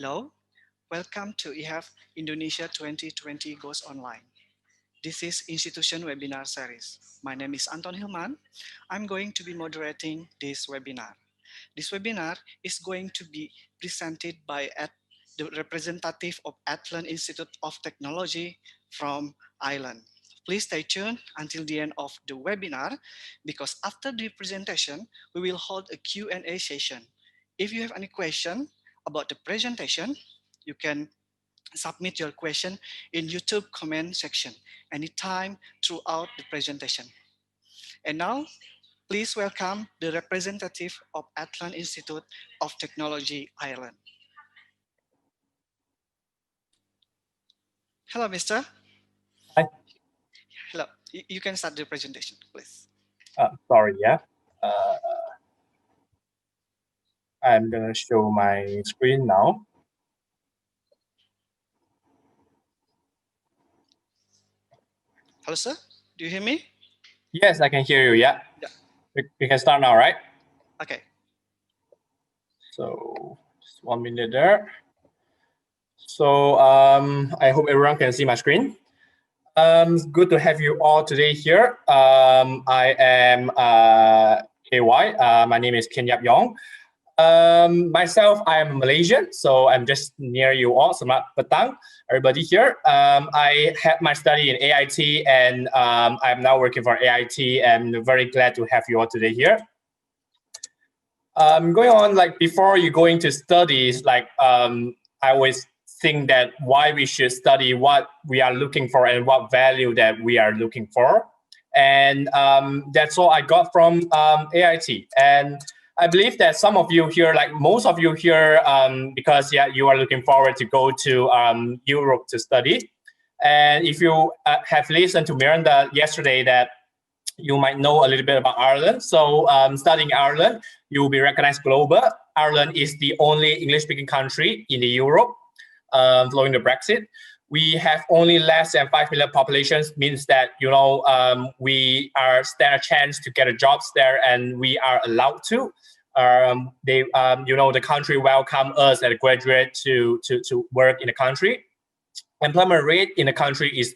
Hello, welcome to EHAF Indonesia 2020 Goes Online. This is Institution Webinar Series. My name is Anton Hilman. I'm going to be moderating this webinar. This webinar is going to be presented by the representative of Athlone Institute of Technology from Ireland. Please stay tuned until the end of the webinar because after the presentation, we will hold a Q&A session. If you have any question about the presentation, you can submit your question in YouTube comment section anytime throughout the presentation. And now, please welcome the representative of Athlone Institute of Technology, Ireland. Hello, Mr. Hi. Hello, you can start the presentation, please. Sorry, yeah. I'm gonna show my screen now. Hello, sir. Do you hear me? Yes, I can hear you. Yeah. We can start now, right? Okay. So just 1 minute there. So I hope everyone can see my screen. It's good to have you all today here. I am KY. My name is Ken Yap Yong. Myself, I am Malaysian, so I'm just near you all. Selamat petang, everybody here. I had my study in AIT, and I'm now working for AIT, and very glad to have you all today here. Going on, like before you go into studies, like I always think that why we should study, what we are looking for, and what value that we are looking for, and that's all I got from AIT. And I believe that some of you here, like most of you here, because yeah, you are looking forward to go to Europe to study. And if you have listened to Miranda yesterday, that you might know a little bit about Ireland. So studying Ireland, you will be recognized global. Ireland is the only English-speaking country in the Europe following the Brexit. We have only less than 5 million populations, means that, you know, we are stand a chance to get a jobs there, and we are allowed to. You know, the country welcome us as a graduate to work in the country. Employment rate in the country is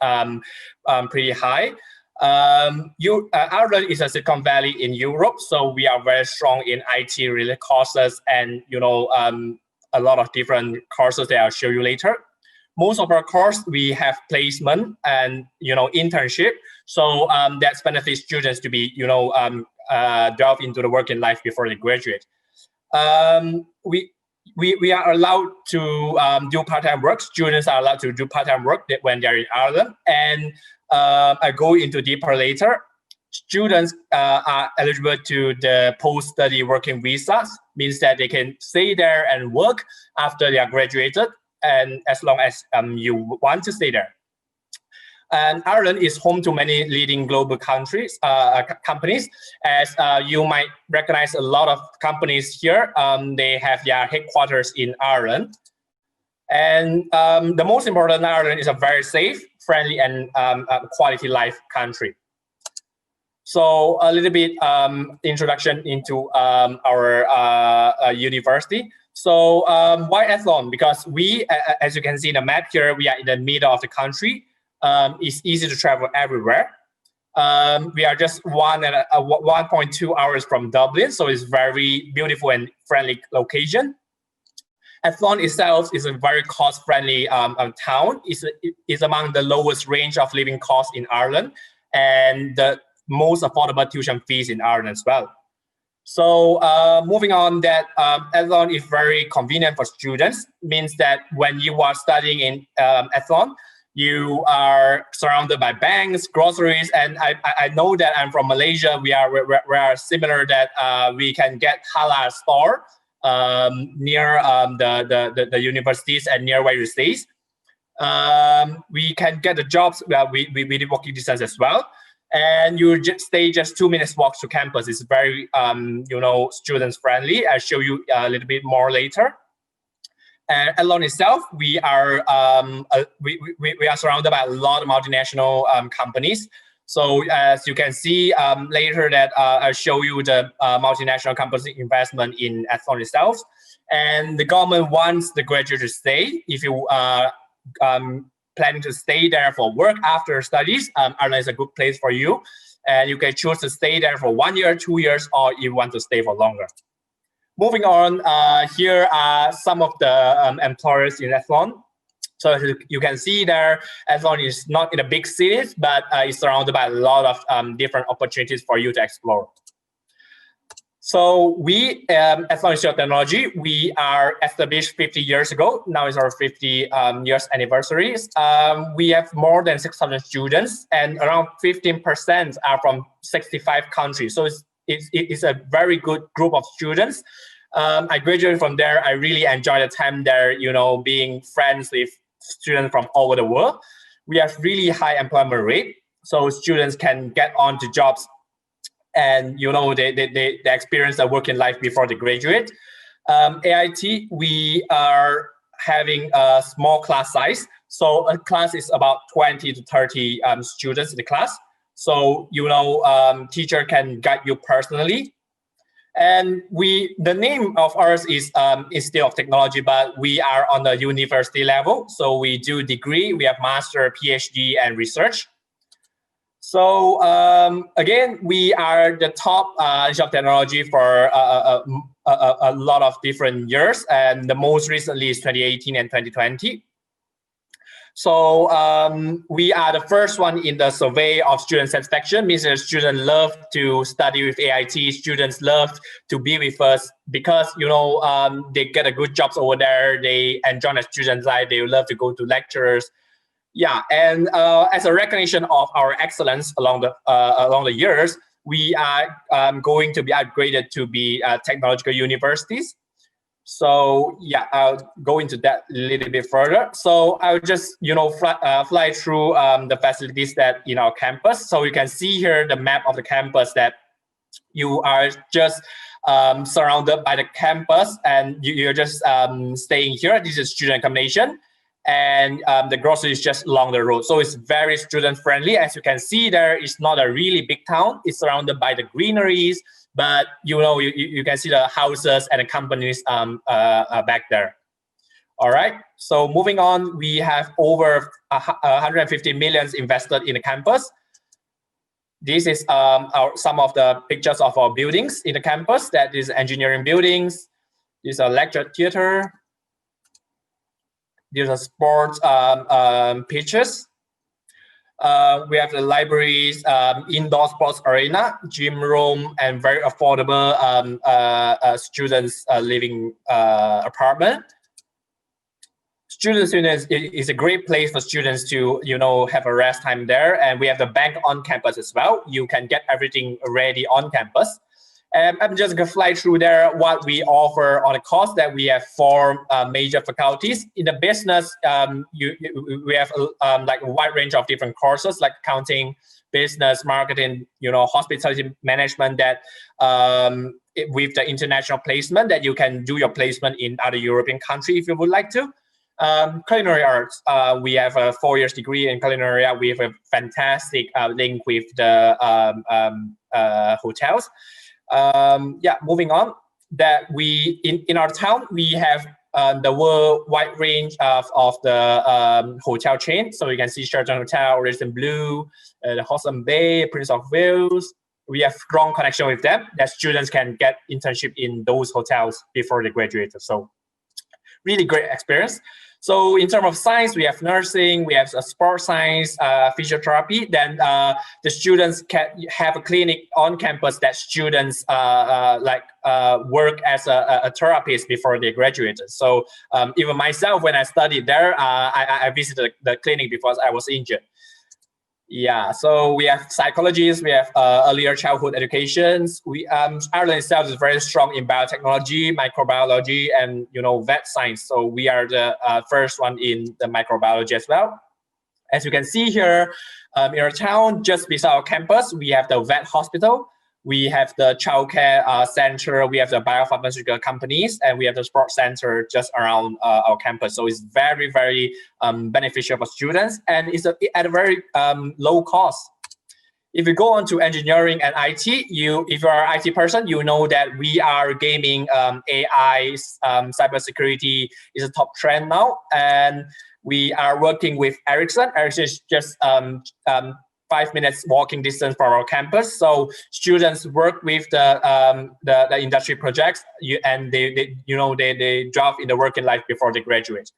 pretty high. Ireland is a Silicon Valley in Europe, so we are very strong in IT related courses, and you know, a lot of different courses that I'll show you later. Most of our course, we have placement and, you know, internship. So that's benefits students to be, you know, delve into the working life before they graduate. We are allowed to do part-time work. Students are allowed to do part-time work when they're in Ireland. And I go into deeper later. Students are eligible to the post-study working visas, means that they can stay there and work after they are graduated, and as long as you want to stay there. And Ireland is home to many leading global countries, companies. As you might recognize, a lot of companies here, they have their headquarters in Ireland. And the most important, Ireland is a very safe, friendly, and quality life country. So a little bit introduction into our university. So why Athlone? Because we, as you can see in the map here, we are in the middle of the country. It's easy to travel everywhere. We are just 1.2 hours from Dublin, so it's very beautiful and friendly location. Athlone itself is a very cost-friendly town. It's among the lowest range of living costs in Ireland, and the most affordable tuition fees in Ireland as well. So moving on, that Athlone is very convenient for students, means that when you are studying in Athlone, you are surrounded by banks, groceries, and I know that I'm from Malaysia. We are similar, that we can get halal store near the universities and near where you stay. We can get the jobs within walking distance as well. And you just stay just 2 minutes walk to campus. It's very, you know, students friendly. I'll show you a little bit more later. And Athlone itself, we are surrounded by a lot of multinational companies. So as you can see later that I'll show you the multinational company investment in Athlone itself. And the government wants the graduate to stay. If you are planning to stay there for work after studies, Ireland is a good place for you. And you can choose to stay there for 1 year, 2 years, or you want to stay for longer. Moving on, here are some of the employers in Athlone. So as you can see there, Athlone is not in a big cities, but it's surrounded by a lot of different opportunities for you to explore. So we, Athlone Institute of Technology, we are established 50 years ago. Now is our 50 years anniversary. We have more than 600 students, and around 15% are from 65 countries. So it's a very good group of students. I graduated from there. I really enjoyed the time there, you know, being friends with students from all over the world. We have really high employment rate, so students can get on to jobs and you know they experience their working life before they graduate. AIT, we are having a small class size, so a class is about 20 to 30 students in the class. So you know, teacher can guide you personally. And the name of ours is Institute of Technology, but we are on the university level. So we do degree, we have master, PhD, and research. So again, we are the top Institute of Technology for a lot of different years, and the most recently is 2018 and 2020. So we are the first one in the survey of student satisfaction, means that students love to study with AIT, students love to be with us because, you know, they get a good jobs over there, they enjoy the student life, they love to go to lectures. Yeah, and as a recognition of our excellence along the years, we are going to be upgraded to be technological universities. So yeah, I'll go into that a little bit further. So I'll just fly through the facilities that in our campus. So you can see here the map of the campus that you are just surrounded by the campus, and you're just staying here. This is student accommodation. And the grocery is just along the road. So it's very student friendly. As you can see there, it's not a really big town. It's surrounded by the greeneries, but you know, you can see the houses and the companies back there. All right, so moving on, we have over 150 million invested in the campus. This is some of the pictures of our buildings in the campus. That is engineering buildings. This is a lecture theater. These are sports pitches. We have the libraries, indoor sports arena, gym room, and very affordable students living apartment. Students is a great place for students to have a rest time there, and we have the bank on campus as well. You can get everything ready on campus. I'm just going to fly through there what we offer on a course that we have 4 major faculties. In the business, we have like a wide range of different courses like accounting, business, marketing, hospitality management, that with the international placement that you can do your placement in other European countries if you would like to. Culinary Arts, we have a 4 years degree in culinary art. We have a fantastic link with the hotels. Moving on, that we in our town we have the worldwide range of the hotel chain. So you can see Sheraton Hotel, Radisson Blu, the Hudson Bay, Prince of Wales. We have strong connection with them that students can get internship in those hotels before they graduate. So really great experience. So in terms of science, we have nursing, we have sports science, physiotherapy. Then the students can have a clinic on campus that students work as a therapist before they graduated. So even myself, when I studied there, I visited the clinic because I was injured. Yeah, so we have psychologists, we have earlier childhood educations. Ireland itself is very strong in biotechnology, microbiology, and vet science. So we are the first one in the microbiology as well. As you can see here, in our town, just beside our campus, we have the vet hospital. We have the childcare center, we have the biopharmaceutical companies, and we have the sports center just around our campus. So it's very, very beneficial for students, and it's at a very low cost. If you go on to engineering and IT, if you are an IT person, you know that we are gaming AI, cybersecurity is a top trend now, and we are working with Ericsson. Ericsson is just 5 minutes walking distance from our campus. So students work with the industry projects, and they drop in the working life before they graduate.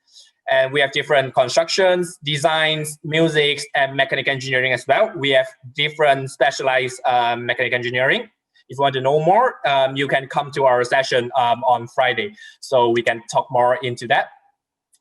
And we have different constructions, designs, music, and mechanical engineering as well. We have different specialized mechanical engineering. If you want to know more, you can come to our session on Friday, so we can talk more into that.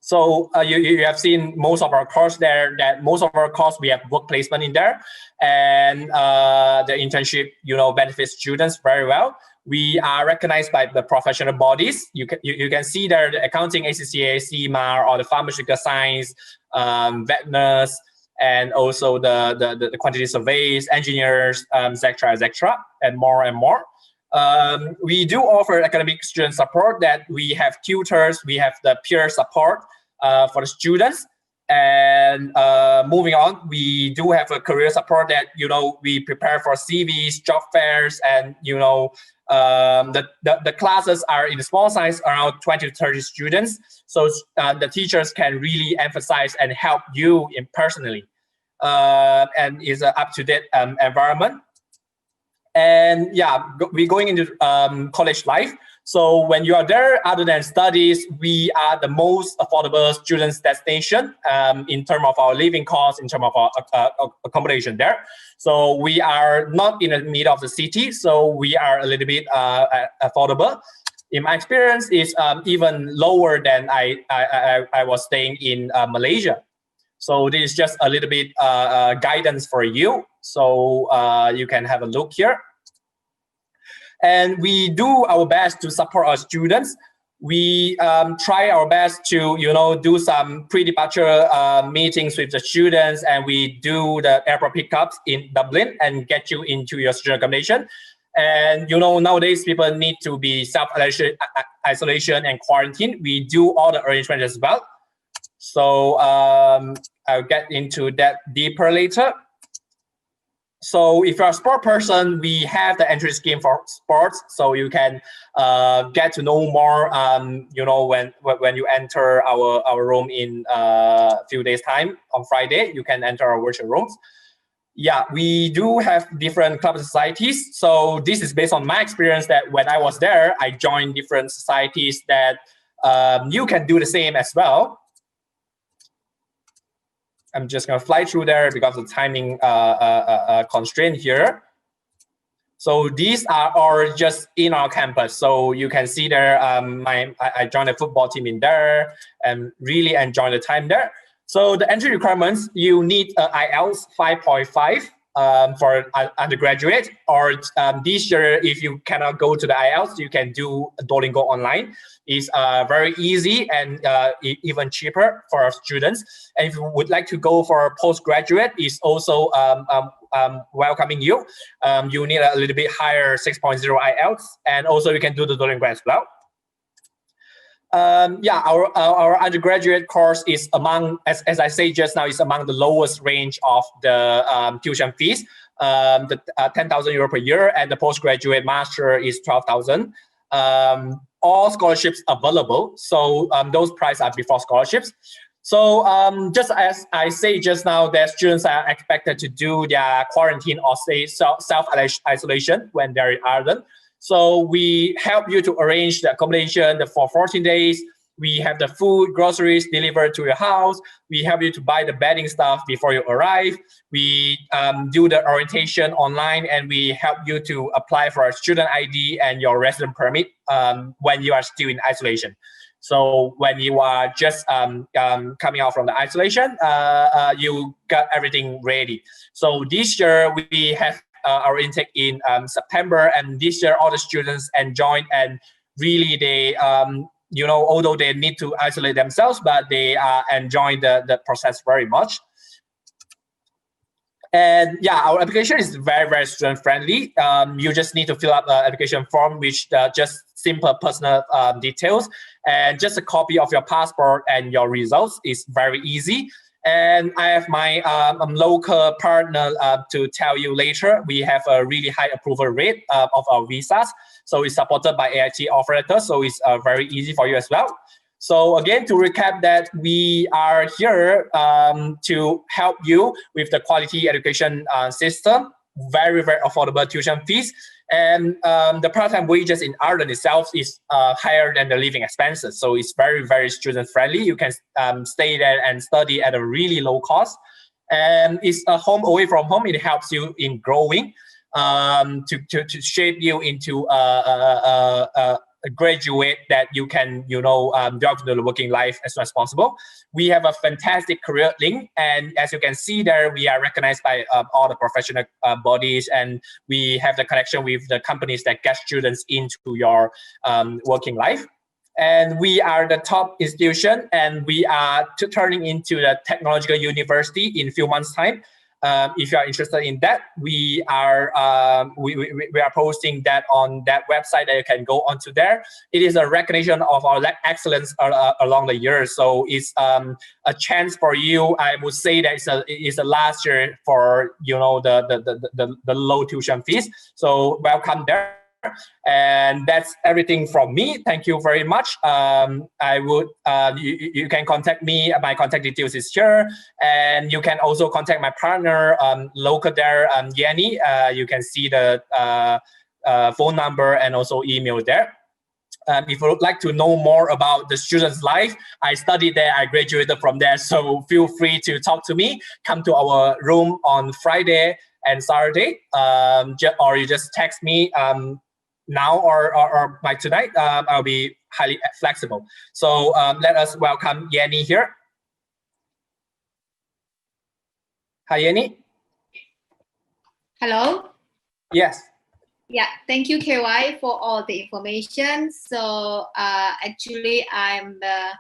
So you have seen most of our course there. That most of our course we have work placement in there, and the internship benefits students very well. We are recognized by the professional bodies. You can see there the accounting, ACCA, CMAR, or the pharmaceutical science, vet nurse, and also the quantity surveys, engineers, etc., and more and more. We do offer academic student support. That we have tutors, we have the peer support for the students. And moving on, we do have a career support that we prepare for CVs, job fairs, and the classes are in small size, around 20 to 30 students. So the teachers can really emphasize and help you personally, and is an up-to-date environment. And yeah, we're going into college life. So when you are there, other than studies, we are the most affordable students destination in terms of our living costs, in terms of our accommodation there. So we are not in the middle of the city, so we are a little bit affordable. In my experience, is even lower than I was staying in Malaysia. So this is just a little bit guidance for you. So you can have a look here. And we do our best to support our students. We try our best to do some pre-departure meetings with the students, and we do the airport pickups in Dublin and get you into your student accommodation. And nowadays people need to be self-isolation and quarantine. We do all the arrangements as well. So I'll get into that deeper later. So if you're a sport person, we have the entry scheme for sports, so you can get to know more. When you enter our room in a few days' time on Friday, you can enter our virtual rooms. Yeah, we do have different club societies. So this is based on my experience that when I was there, I joined different societies that you can do the same as well. I'm just going to fly through there because of the timing constraint here. So these are all just in our campus. So you can see there, I joined a football team in there and really enjoy the time there. So the entry requirements, you need IELTS 5.5 for undergraduate, or this year, if you cannot go to the IELTS, you can do Duolingo online. It's very easy and even cheaper for our students. And if you would like to go for postgraduate, it's also welcoming you. You need a little bit higher 6.0 IELTS, and also you can do the Duolingo as well. Yeah, our undergraduate course is among, as I say just now, is among the lowest range of the tuition fees. The 10,000 euro per year, and the postgraduate master is 12,000. All scholarships available, so those prices are before scholarships. So just as I say just now, that students are expected to do their quarantine or say self-isolation when they're in Ireland. So we help you to arrange the accommodation for 14 days. We have the food, groceries delivered to your house. We help you to buy the bedding stuff before you arrive. We do the orientation online, and we help you to apply for a student ID and your resident permit when you are still in isolation. So when you are just coming out from the isolation, you got everything ready. So this year we have our intake in September, and this year all the students enjoyed, and really they although they need to isolate themselves, but they are enjoying the process very much. And yeah, our application is very, very student friendly. You just need to fill up the application form, which just simple personal details, and just a copy of your passport and your results is very easy. And I have my local partner to tell you later. We have a really high approval rate of our visas. So it's supported by AIT operators. So it's very easy for you as well. So again, to recap that we are here to help you with the quality education system, very, very affordable tuition fees. And the part-time wages in Ireland itself is higher than the living expenses. So it's very, very student-friendly. You can stay there and study at a really low cost. And it's a home away from home. It helps you in growing to shape you into a graduate that you can, delve into the working life as soon as possible. We have a fantastic career link, and as you can see there, we are recognized by all the professional bodies, and we have the connection with the companies that get students into your working life. And we are the top institution, and we are turning into the technological university in a few months' time. If you are interested in that, we are posting that on that website that you can go onto there. It is a recognition of our excellence along the years. So it's a chance for you. I would say that it's a last year for the low tuition fees. So welcome there. And that's everything from me. Thank you very much. I would you can contact me. My contact details is here, and you can also contact my partner local there, Yanni. You can see the phone number and also email there. If you would like to know more about the student's life, I studied there, I graduated from there, so feel free to talk to me. Come to our room on Friday and Saturday, or you just text me now or by tonight. I'll be highly flexible. So let us welcome Yanni here. Hi, Yanni. Hello. Yes. Yeah, thank you, KY, for all the information. So actually, I'm the,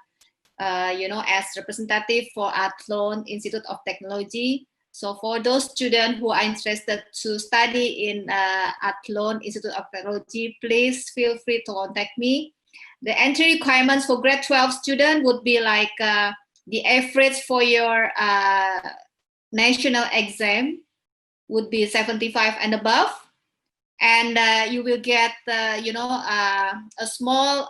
as representative for Athlone Institute of Technology. So for those students who are interested to study in Athlone Institute of Technology, please feel free to contact me. The entry requirements for grade 12 student would be like the average for your national exam would be 75 and above. And you will get, a small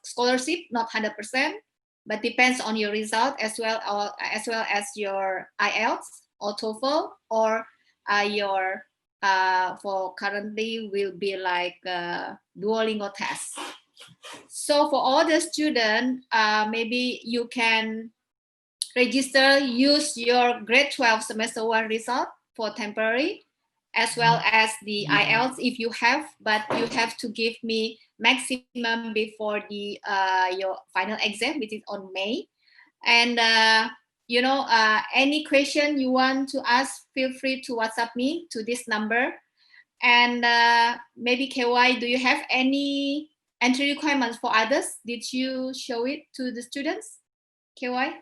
scholarship, not 100%, but depends on your result as well as your IELTS or TOEFL, or your for currently will be like Duolingo test. So for all the students, maybe you can register, use your grade 12 semester 1 result for temporary, as well as the IELTS if you have, but you have to give me maximum before the your final exam, which is on May. And any question you want to ask, feel free to WhatsApp me to this number. And maybe KY, do you have any entry requirements for others? Did you show it to the students, KY?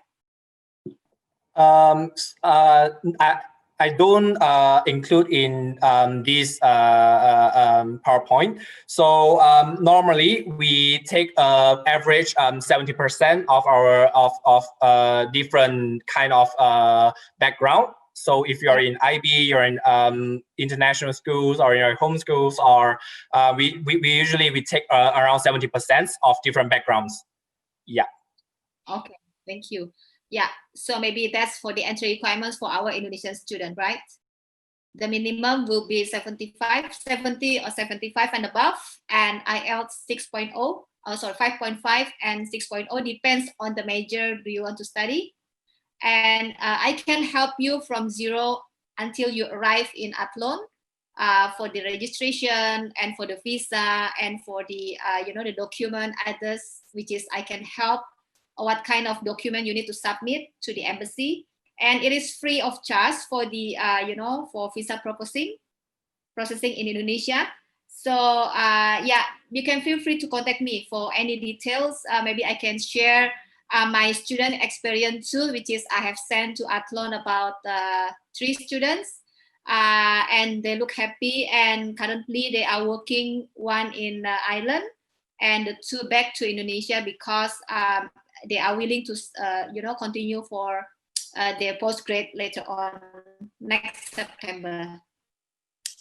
I don't include in this PowerPoint. So normally we take average 70% of our different kind of background. So if you're in IB, you're in international schools, or in your home schools, or we usually take around 70% of different backgrounds. Yeah. Okay, thank you. Yeah, so maybe that's for the entry requirements for our Indonesian student, right? The minimum will be 70 or 75 and above, and IELTS 6.0, 5.5 and 6.0, depends on the major do you want to study. And I can help you from zero until you arrive in Athlone for the registration and for the visa and for the, the document others, which is I can help what kind of document you need to submit to the embassy, and it is free of charge for the for visa processing in Indonesia. So you can feel free to contact me for any details. Maybe I can share my student experience too, which is I have sent to Athlone about 3 students, and they look happy, and currently they are working, one in Ireland and 2 back to Indonesia, because they are willing to continue for their postgrad later on next September.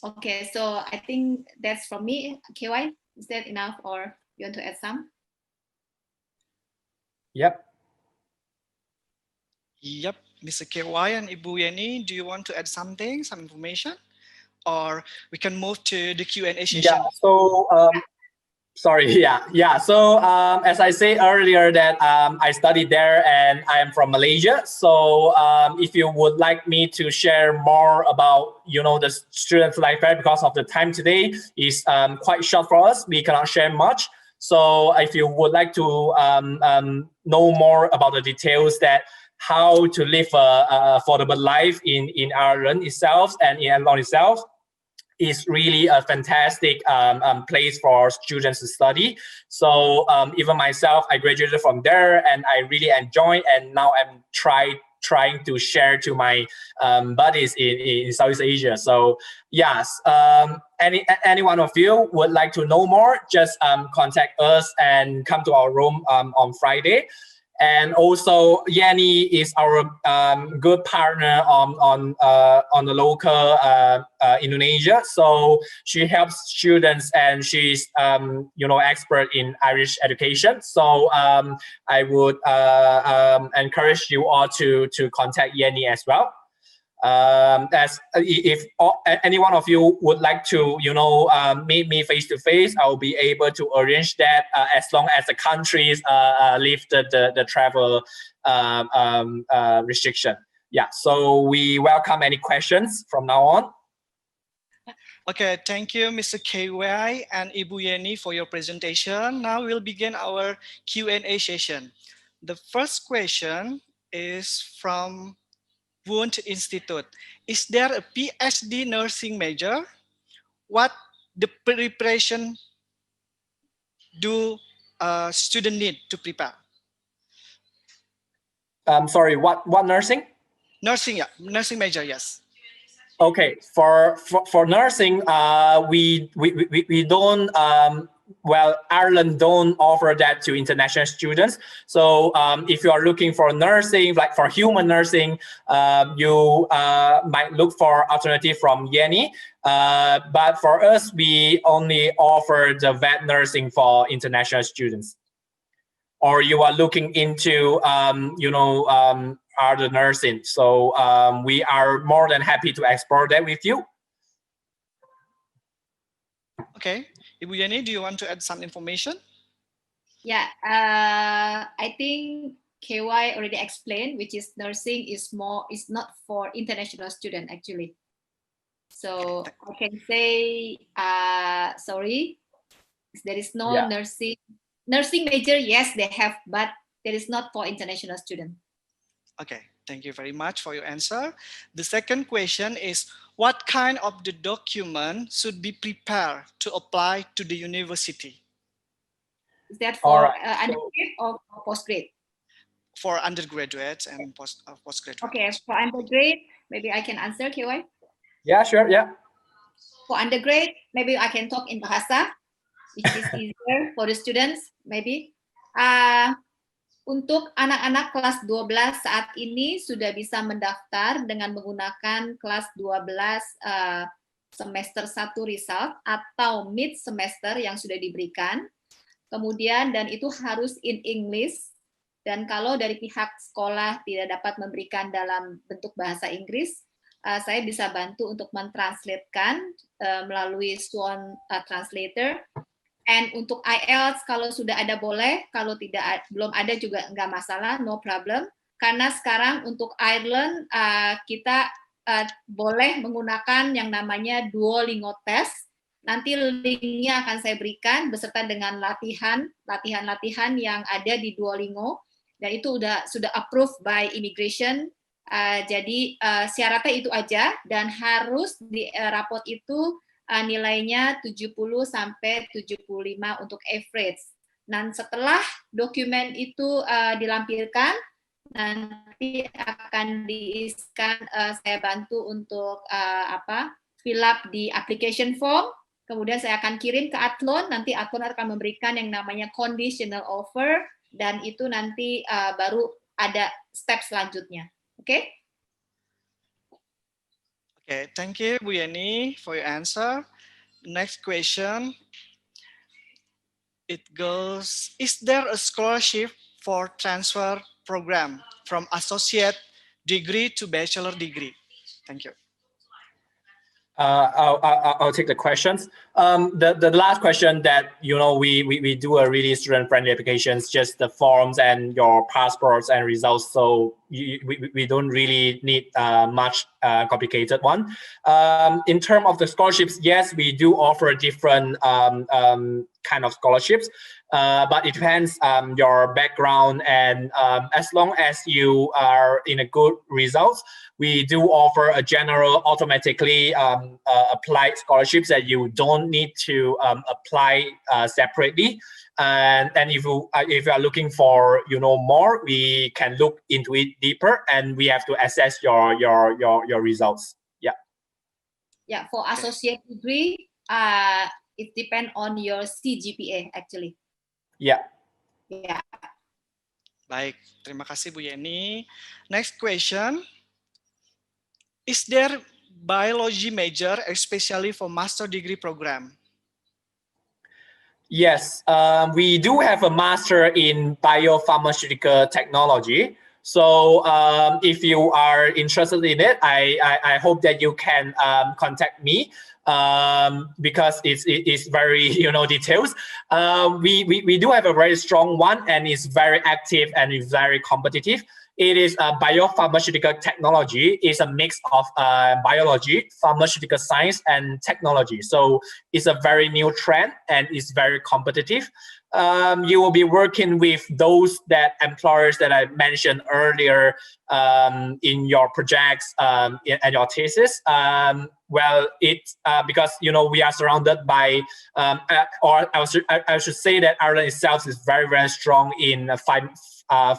Okay, so I think that's from me. KY, is that enough, or you want to add some? Yep. Yep, Mr. KY and Ibu Yeni, do you want to add something, some information? Or we can move to the Q&A session. Yeah, so sorry, yeah. So as I say earlier that I studied there and I am from Malaysia. So if you would like me to share more about, the student life there, because of the time today is quite short for us, we cannot share much. So if you would like to know more about the details that how to live a affordable life in Ireland itself and in Athlone itself, is really a fantastic place for students to study. So even myself, I graduated from there and I really enjoy, and now I'm trying to share to my buddies in Southeast Asia. So yes, any one of you would like to know more, just contact us and come to our room on Friday. And also, Yanni is our good partner on the local Indonesia. So she helps students, and she's expert in Irish education. So I would encourage you all to contact Yanni as well. As if any one of you would like to meet me face to face, I will be able to arrange that as long as the countries lift the travel restriction. Yeah, so we welcome any questions from now on. Okay, thank you, Mr. KY and Ibu Yeni, for your presentation. Now we'll begin our Q&A session. The first question is from Athlone Institute. Is there a PhD nursing major? What the preparation do student need to prepare? Sorry, what nursing? Nursing, yeah, nursing major, yes. Okay, for nursing, we don't. Ireland don't offer that to international students. So if you are looking for nursing, like for human nursing, you might look for alternative from Yanni. But for us, we only offer the vet nursing for international students. Or you are looking into, other nursing. So we are more than happy to explore that with you. Okay, Ibu Yeni, do you want to add some information? Yeah, I think KY already explained, which is nursing is not for international student actually. So I can say, sorry, there is no nursing major. Yes, they have, but there is not for international student. Okay, thank you very much for your answer. The second question is, what kind of the document should be prepared to apply to the university? Is that for undergrad or for postgrad? For undergraduates and postgraduates. Okay, for undergrad, maybe I can answer, KY. Yeah, sure, yeah. For undergrad, maybe I can talk in Bahasa, which is easier for the students, maybe. Untuk anak-anak kelas 12 saat ini sudah bisa mendaftar dengan menggunakan kelas 12 semester 1 result atau mid semester yang sudah diberikan. Kemudian, dan itu harus in English. Dan kalau dari pihak sekolah tidak dapat memberikan dalam bentuk bahasa Inggris, saya bisa bantu untuk mentranslatekan melalui Swan Translator. And untuk IELTS kalau sudah ada boleh, kalau belum ada juga nggak masalah, no problem. Karena sekarang untuk Ireland kita boleh menggunakan yang namanya Duolingo test. Nanti linknya akan saya berikan beserta dengan latihan yang ada di Duolingo, dan itu sudah approved by immigration. Jadi syaratnya itu aja, dan harus di raport itu nilainya 70 sampai 75 untuk average. Dan setelah dokumen itu dilampirkan, nanti akan diisikan, saya bantu untuk fill up di application form. Kemudian saya akan kirim ke Athlone, nanti Athlone akan memberikan yang namanya conditional offer, dan itu nanti baru ada step selanjutnya. Oke? Okay. Okay, thank you, Bu Yeni, for your answer. Next question, it goes, is there a scholarship for transfer program from associate degree to bachelor degree? Thank you. I'll take the questions. The last question that we do a really student friendly applications, just the forms and your passports and results. So we don't really need much complicated one. In terms of the scholarships, yes, we do offer different kind of scholarships. But it depends your background, and as long as you are in a good results, we do offer a general automatically applied scholarships that you don't need to apply separately. And if you are looking for more, we can look into it deeper, and we have to assess your results. Yeah. Yeah, for associate degree, it depends on your CGPA actually. Yeah. Yeah. Baik, terima kasih Bu Yeni. Next question, is there biology major especially for master degree program? Yes, we do have a master in biopharmaceutical technology. So if you are interested in it, I hope that you can contact me because it's very details. We do have a very strong one, and it's very active and it's very competitive. It is a biopharmaceutical technology. It's a mix of biology, pharmaceutical science, and technology. So it's a very new trend, and it's very competitive. You will be working with those employers that I mentioned earlier in your projects and your thesis. Well, it's because we are surrounded by, or I should say that Ireland itself is very, very strong in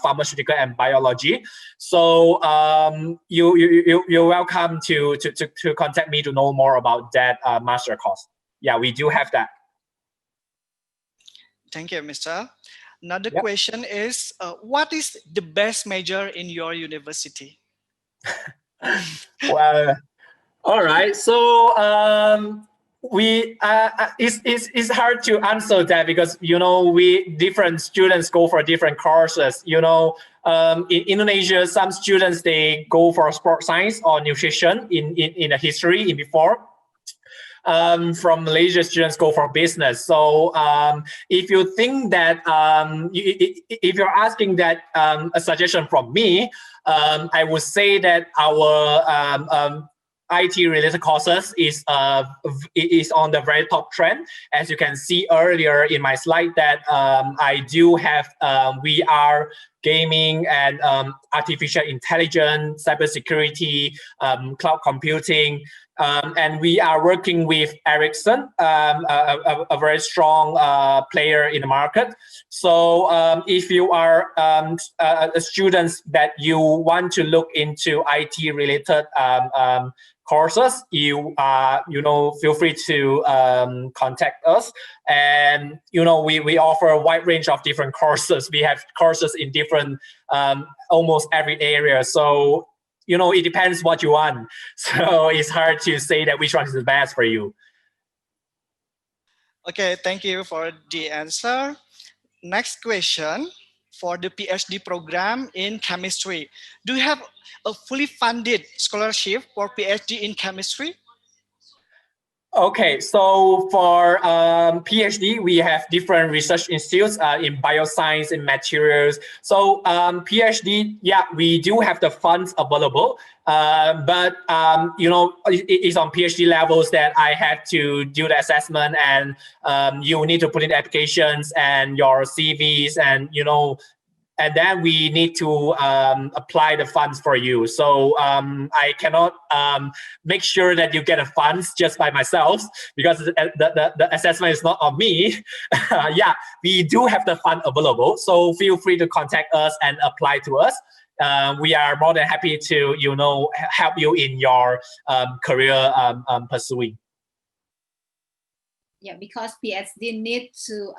pharmaceutical and biology. So you're welcome to contact me to know more about that master course. Yeah, we do have that. Thank you, Mr. Another question is, what is the best major in your university? Well, all right. So it's hard to answer that because we different students go for different courses. In Indonesia, some students they go for sport science or nutrition in the history in before. From Malaysia, students go for business. So if you think that if you're asking that a suggestion from me, I would say that our IT-related courses is on the very top trend. As you can see earlier in my slide that I do have VR, gaming, and artificial intelligence, cybersecurity, cloud computing. And we are working with Ericsson, a very strong player in the market. So if you are students that you want to look into IT-related courses, you feel free to contact us. And we offer a wide range of different courses. We have courses in different almost every area. So it depends what you want. So it's hard to say that which one is the best for you. Okay, thank you for the answer. Next question, for the PhD program in chemistry, do you have a fully funded scholarship for PhD in chemistry? Okay, so for PhD, we have different research institutes in bioscience and materials. So PhD, yeah, we do have the funds available, but it's on PhD levels that I had to do the assessment, and you need to put in applications and your CVs, and then we need to apply the funds for you. So I cannot make sure that you get the funds just by myself because the assessment is not on me. Yeah, we do have the fund available. So feel free to contact us and apply to us. We are more than happy to help you in your career pursuing. Yeah, because PhD need to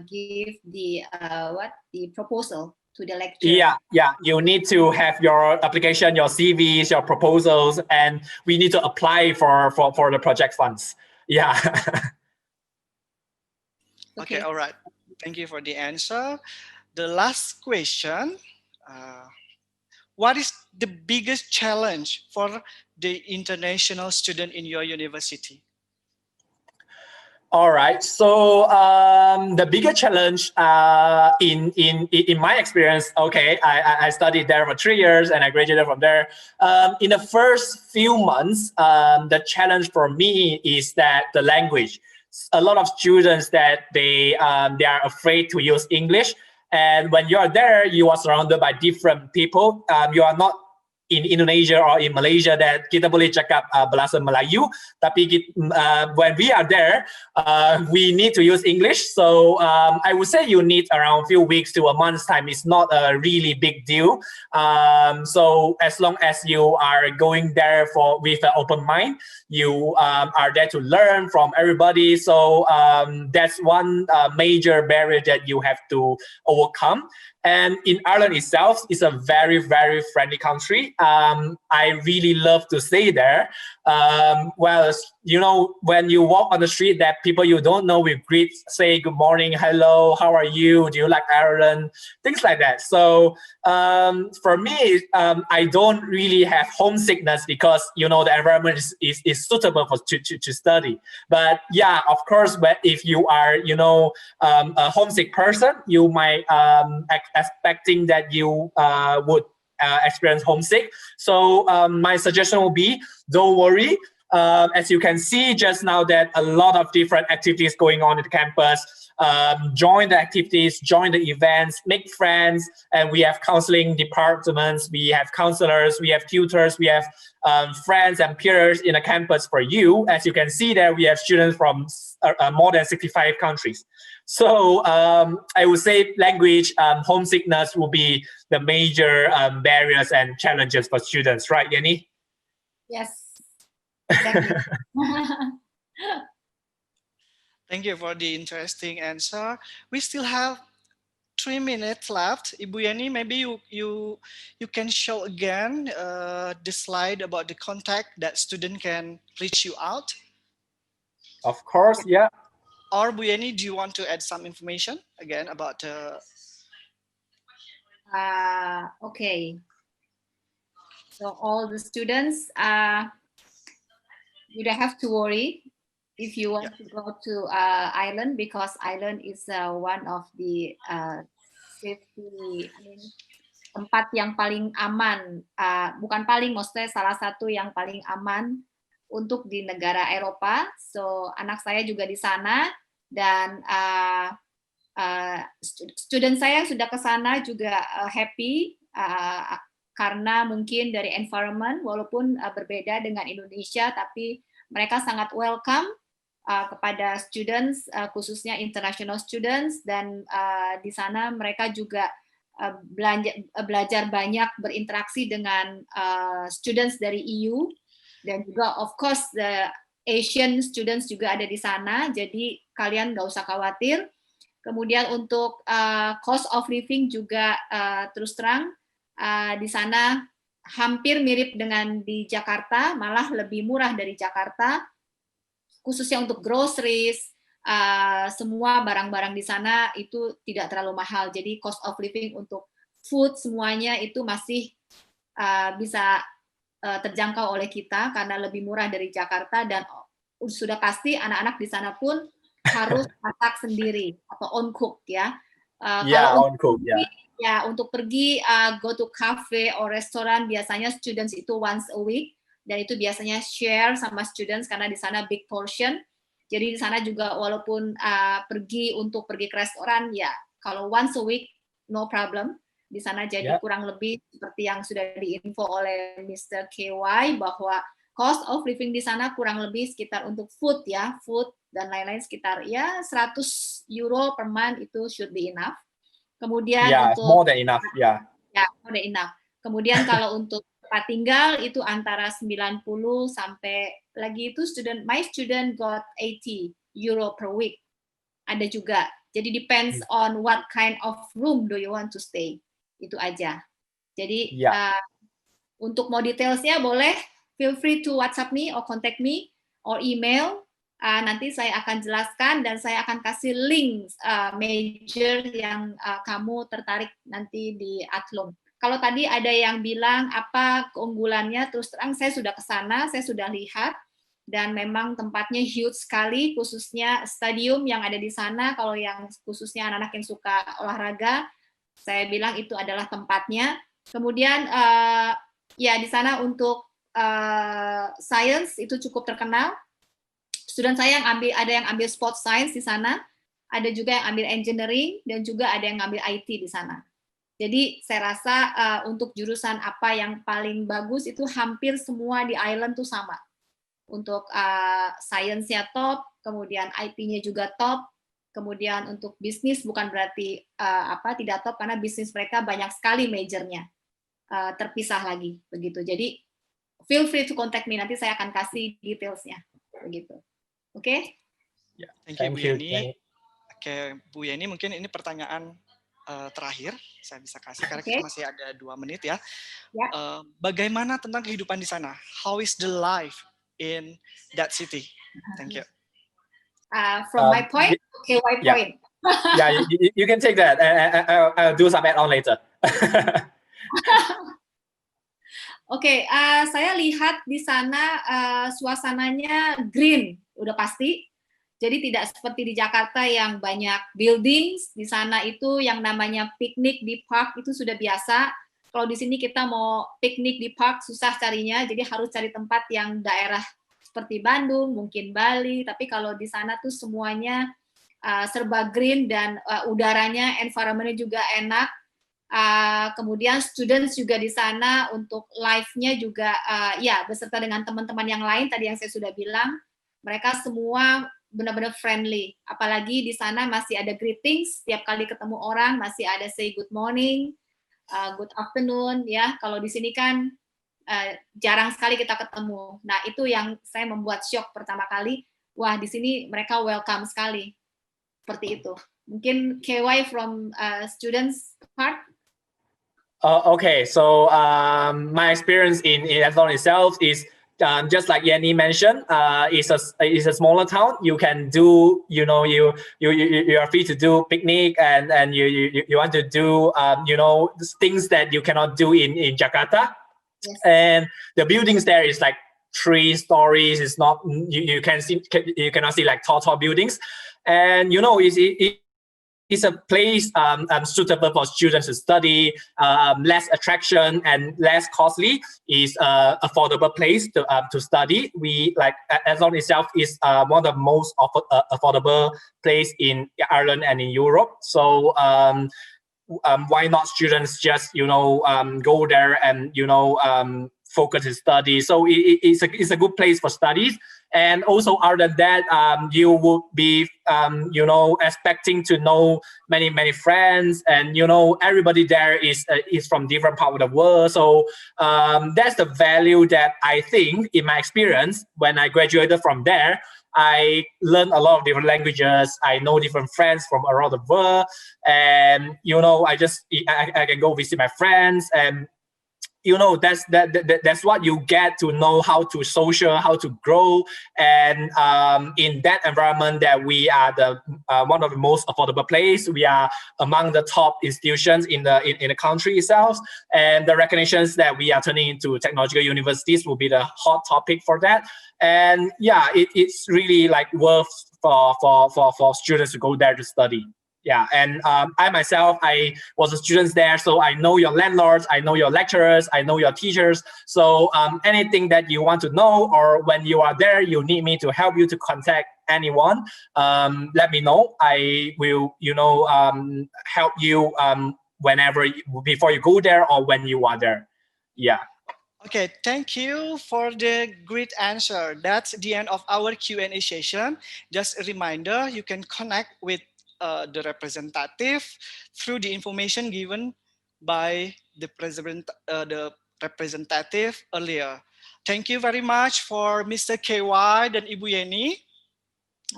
give the proposal to the lecture. Yeah, you need to have your application, your CVs, your proposals, and we need to apply for the project funds. Yeah. Okay, all right. Thank you for the answer. The last question, what is the biggest challenge for the international student in your university? All right. So the bigger challenge in my experience, okay, I studied there for 3 years and I graduated from there. In the first few months, the challenge for me is that the language. A lot of students that they are afraid to use English, and when you are there, you are surrounded by different people. You are not in Indonesia or in Malaysia that kita boleh cakap bahasa Melayu, tapi when we are there, we need to use English. So I would say you need around a few weeks to a month's time. It's not a really big deal. So as long as you are going there with an open mind, you are there to learn from everybody. So that's one major barrier that you have to overcome. And in Ireland itself, it's a very, very friendly country. I really love to stay there. Well, you know, when you walk on the street, that people you don't know will greet, say good morning, hello, how are you? Do you like Ireland? Things like that. So for me, I don't really have homesickness because, you know, the environment is suitable to study. But yeah, of course, but if you are, you know, a homesick person, you might expecting that you would experience homesick. So my suggestion will be, don't worry. As you can see just now that a lot of different activities going on in the campus. Join the activities, join the events, make friends, and we have counseling departments, we have counselors, we have tutors, we have friends and peers in the campus for you. As you can see there, we have students from more than 65 countries. So I would say language homesickness will be the major barriers and challenges for students, right, Yenny? Yes, exactly. Thank you for the interesting answer. We still have 3 minutes left. Ibu Yani, maybe you can show again the slide about the contact that student can reach you out. Of course, yeah. Or Bu Yani, do you want to add some information again about Okay. So all the students, you don't have to worry if you want to go to Ireland, because Ireland is one of the safety, tempat yang paling aman, bukan paling, maksudnya salah satu yang paling aman untuk di negara Eropa. So anak saya juga di sana, dan student saya sudah ke sana juga happy karena mungkin dari environment, walaupun berbeda dengan Indonesia, tapi mereka sangat welcome kepada students, khususnya international students, dan di sana mereka juga belajar banyak berinteraksi dengan students dari EU, dan juga of course the Asian students juga ada di sana, jadi kalian nggak usah khawatir. Kemudian untuk cost of living juga terus terang di sana hampir mirip dengan di Jakarta, malah lebih murah dari Jakarta, khususnya untuk groceries, semua barang-barang di sana itu tidak terlalu mahal. Jadi cost of living untuk food semuanya itu masih bisa terjangkau oleh kita karena lebih murah dari Jakarta, dan sudah pasti anak-anak di sana pun harus masak sendiri atau on cook ya. Kalau on cook ya. Ya, untuk pergi go to cafe or restoran, biasanya students itu once a week, dan itu biasanya share sama students karena di sana big portion. Jadi di sana juga walaupun pergi ke restoran, ya kalau once a week no problem. Di sana jadi kurang lebih seperti yang sudah diinfo oleh Mr. KY, bahwa cost of living di sana kurang lebih sekitar untuk food ya, food dan lain-lain sekitar ya 100 euro per month, itu should be enough. Kemudian untuk more than enough, ya, more than enough. Kemudian kalau untuk tempat tinggal itu antara 90 sampai lagi itu my student got 80 euro per week. Ada juga. Jadi depends on what kind of room do you want to stay. Itu aja. Jadi Yeah. untuk mau detailsnya boleh feel free to WhatsApp me or contact me or email. Nanti saya akan jelaskan dan saya akan kasih link major yang kamu tertarik nanti di Athlone. Kalau tadi ada yang bilang apa keunggulannya, terus terang saya sudah ke sana, saya sudah lihat, dan memang tempatnya huge sekali, khususnya stadium yang ada di sana. Kalau yang khususnya anak-anak yang suka olahraga, saya bilang itu adalah tempatnya. Kemudian ya di sana untuk science itu cukup terkenal. Student saya ada yang ambil sport science di sana, ada juga yang ambil engineering, dan juga ada yang ngambil IT di sana. Jadi saya rasa untuk jurusan apa yang paling bagus itu hampir semua di island tuh sama. Untuk science-nya top, kemudian IP-nya juga top, kemudian untuk bisnis bukan berarti tidak top, karena bisnis mereka banyak sekali majornya, terpisah lagi begitu. Jadi feel free to contact me, nanti saya akan kasih detailsnya begitu. Oke? Yeah, thank you Bu Yeni. Oke, Bu Yeni, mungkin ini pertanyaan terakhir saya bisa kasih karena kita masih ada 2 menit ya. Bagaimana tentang kehidupan di sana? How is the life in that city? Thank you. From my point, KY point. Yeah, you can take that. I'll do some add-on later. Oke, saya lihat di sana suasananya green, udah pasti. Jadi tidak seperti di Jakarta yang banyak buildings. Di sana itu yang namanya piknik di park itu sudah biasa. Kalau di sini kita mau piknik di park susah carinya, jadi harus cari tempat yang daerah seperti Bandung, mungkin Bali. Tapi kalau di sana tuh semuanya serba green dan udaranya, environment-nya juga enak. Kemudian students juga di sana untuk live-nya juga ya beserta dengan teman-teman yang lain tadi yang saya sudah bilang, mereka semua benar-benar friendly. Apalagi di sana masih ada greetings, setiap kali ketemu orang masih ada say good morning, good afternoon ya. Kalau di sini kan jarang sekali kita ketemu. Nah, itu yang saya membuat shock pertama kali. Wah, di sini mereka welcome sekali. Seperti itu. Mungkin KY from students part. Okay, so my experience in Athlone itself is just like Yanni mentioned, it's a smaller town. You can do, you are free to do picnic and you want to do things that you cannot do in Jakarta. Yes. And the buildings there is like 3 stories. It's not you cannot see like tall buildings, and it's a place suitable for students to study, less attraction and less costly. Is affordable place to study. We like Athlone itself is one of the most affordable place in Ireland and in Europe. So why not students just go there and focus on study? So it's a good place for studies. And also, other than that, you would be, expecting to know many friends, and everybody there is from different part of the world. So that's the value that I think, in my experience, when I graduated from there, I learned a lot of different languages. I know different friends from around the world, and I can go visit my friends and. That's what you get to know how to social, how to grow, and in that environment that we are the one of the most affordable place. We are among the top institutions in the country itself, and the recognitions that we are turning into technological universities will be the hot topic for that. And yeah, it's really like worth for students to go there to study. Yeah, and I myself, I was a student there, so I know your landlords, I know your lecturers, I know your teachers. So anything that you want to know, or when you are there, you need me to help you to contact anyone, let me know. I will, help you before you go there or when you are there. Yeah. Okay, thank you for the great answer. That's the end of our Q&A session. Just a reminder, you can connect with the representative through the information given by the representative earlier. Thank you very much for Mr. KY dan Ibu Yeni.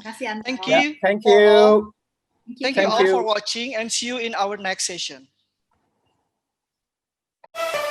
Thank you. Yeah, thank you. Thank you all for watching, and see you in our next session. you.